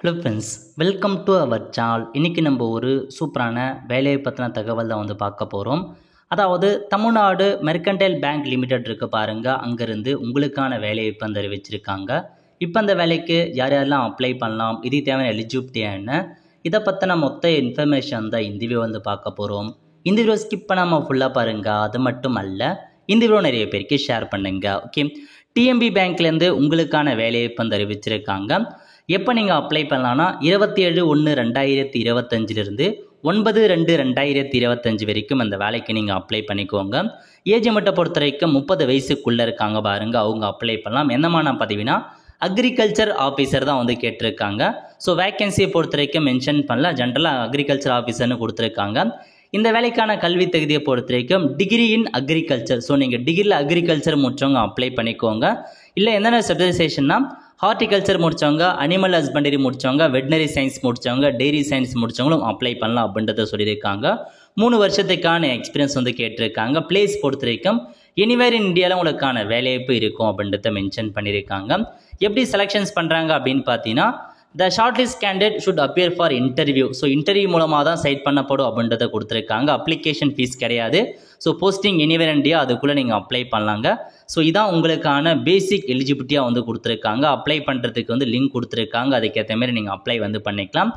Hello friends, welcome to our channel. இன்றைக்கி நம்ம ஒரு சூப்பரான வேலையை பற்றின தகவல் தான் பார்க்க போகிறோம். அதாவது தமிழ்நாடு மெர்கன்டைல் பேங்க் லிமிடெட் இருக்குது பாருங்கள், அங்கேருந்து உங்களுக்கான வேலையை இப்போ அறிவிச்சிருக்காங்க. இப்போ அந்த வேலைக்கு யார் யாரெல்லாம் அப்ளை பண்ணலாம், இது தேவையான எலிஜிபிலிட்டி என்ன, இதை பற்றின மொத்த இன்ஃபர்மேஷன் தான் இந்த வீடியோ பார்க்க போகிறோம். இந்த வீடியோ ஸ்கிப் பண்ணாமல் ஃபுல்லாக பாருங்கள். அது மட்டும் அல்ல, இந்த வீடியோ நிறைய பேருக்கு ஷேர் பண்ணுங்க. ஓகே, டிஎம்பி பேங்க்லேருந்து உங்களுக்கான வேலையை இப்போ அறிவிச்சிருக்காங்க. எப்போ நீங்கள் அப்ளை பண்ணலான்னா 27/1/2025 9/2/2025 வரைக்கும் அந்த வேலைக்கு நீங்கள் அப்ளை பண்ணிக்கோங்க. ஏஜ் மட்டும் பொறுத்த வரைக்கும் 30 வயசுக்குள்ளே இருக்காங்க பாருங்கள், அவங்க அப்ளை பண்ணலாம். என்னமான பதவினா அக்ரிகல்ச்சர் ஆஃபீஸர் தான் கேட்டிருக்காங்க. ஸோ வேக்கன்சியை பொறுத்த வரைக்கும் மென்ஷன் பண்ணல, ஜென்ரலாக அக்ரிகல்ச்சர் ஆஃபீஸர்னு கொடுத்துருக்காங்க. இந்த வேலைக்கான கல்வி தகுதியை பொறுத்த வரைக்கும் டிகிரி இன் அக்ரிகல்ச்சர். ஸோ நீங்கள் டிகிரியில் அக்ரிகல்ச்சர் முடித்தவங்க அப்ளை பண்ணிக்கோங்க. இல்லை என்னென்ன ஸ்பெஷலைசேஷன்னா ஹார்டிகல்ச்சர் முடித்தவங்க, அனிமல் ஹஸ்பண்டரி முடித்தவங்க, வெட்னரி சயின்ஸ் முடித்தவங்க, டெய்ரி சயின்ஸ் முடித்தவங்களும் அப்ளை பண்ணலாம் அப்படின்றத சொல்லியிருக்காங்க. 3 வருஷத்துக்கான எக்ஸ்பீரியன்ஸ் கேட்டிருக்காங்க. பிளேஸ் பொறுத்த வரைக்கும் எனிவேர் இன் இந்தியாவில் உங்களுக்கான வேலைவாய்ப்பு இருக்கும் அப்படின்றத மென்ஷன் பண்ணியிருக்காங்க. எப்படி செலெக்ஷன்ஸ் பண்ணுறாங்க அப்படின்னு பார்த்தீங்கன்னா, the short list candidate should appear for interview. So interview மூலமாக தான் சைட் பண்ணப்படும் அப்படின்றத கொடுத்துருக்காங்க. அப்ளிகேஷன் ஃபீஸ் கிடையாது. ஸோ போஸ்டிங் எனிவேர் இந்தியா, அதுக்குள்ளே நீங்கள் அப்ளை பண்ணலாங்க. ஸோ இதான் உங்களுக்கான பேசிக் எலிஜிபிலிட்டியாக கொடுத்துருக்காங்க. அப்ளை பண்ணுறதுக்கு லிங்க் கொடுத்துருக்காங்க, அதுக்கேற்ற மாதிரி நீங்கள் அப்ளை பண்ணிக்கலாம்.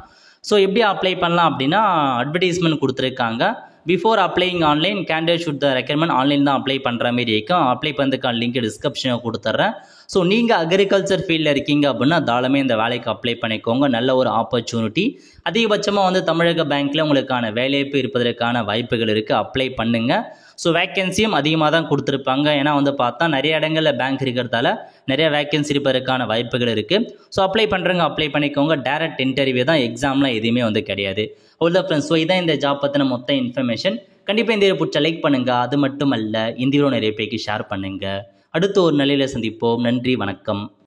ஸோ எப்படி அப்ளை பண்ணலாம் அப்படின்னா, அட்வர்டைஸ்மெண்ட் கொடுத்துருக்காங்க. Before applying online candidate should the recommend online தான் அப்ளை பண்ணுற மாதிரி இருக்கும். அப்ளை பண்ணுறதுக்கான லிங்க் டிஸ்கிரிப்ஷனில் கொடுத்துட்றேன். ஸோ நீங்கள் அக்ரிகல்ச்சர் ஃபீல்டில் இருக்கீங்க அப்படின்னா தாராளமே இந்த வேலைக்கு அப்ளை பண்ணிக்கோங்க. நல்ல ஒரு ஆப்பர்ச்சுனிட்டி. அதிகபட்சமாக தமிழக பேங்க்கில் உங்களுக்கான வேலைவாய்ப்பு இருப்பதற்கான வாய்ப்புகள் இருக்குது. அப்ளை பண்ணுங்கள். ஸோ வேக்கன்சியும் அதிகமாக தான் கொடுத்துருப்பாங்க. ஏன்னா பார்த்தா நிறைய இடங்களில் பேங்க் இருக்கிறதால நிறைய வேக்கன்சி இருப்பதற்கான வாய்ப்புகள் இருக்குது. ஸோ அப்ளை பண்ணுறவங்க அப்ளை பண்ணிக்கோங்க. டேரக்ட் இன்டர்வியூ தான், எக்ஸாம்லாம் எதுவுமே கிடையாது. அவ்வளோதான் ஃப்ரெண்ட்ஸ். ஸோ இதான் இந்த ஜாப் பற்றின மொத்த இன்ஃபர்மேஷன். கண்டிப்பாக இந்த வீடியோ பிடிச்ச லைக் பண்ணுங்கள். அது மட்டும் அல்ல, இந்த வீடியோ நிறைய பேருக்கு ஷேர் பண்ணுங்கள். அடுத்து ஒரு நிலையில் சந்திப்போம். நன்றி, வணக்கம்.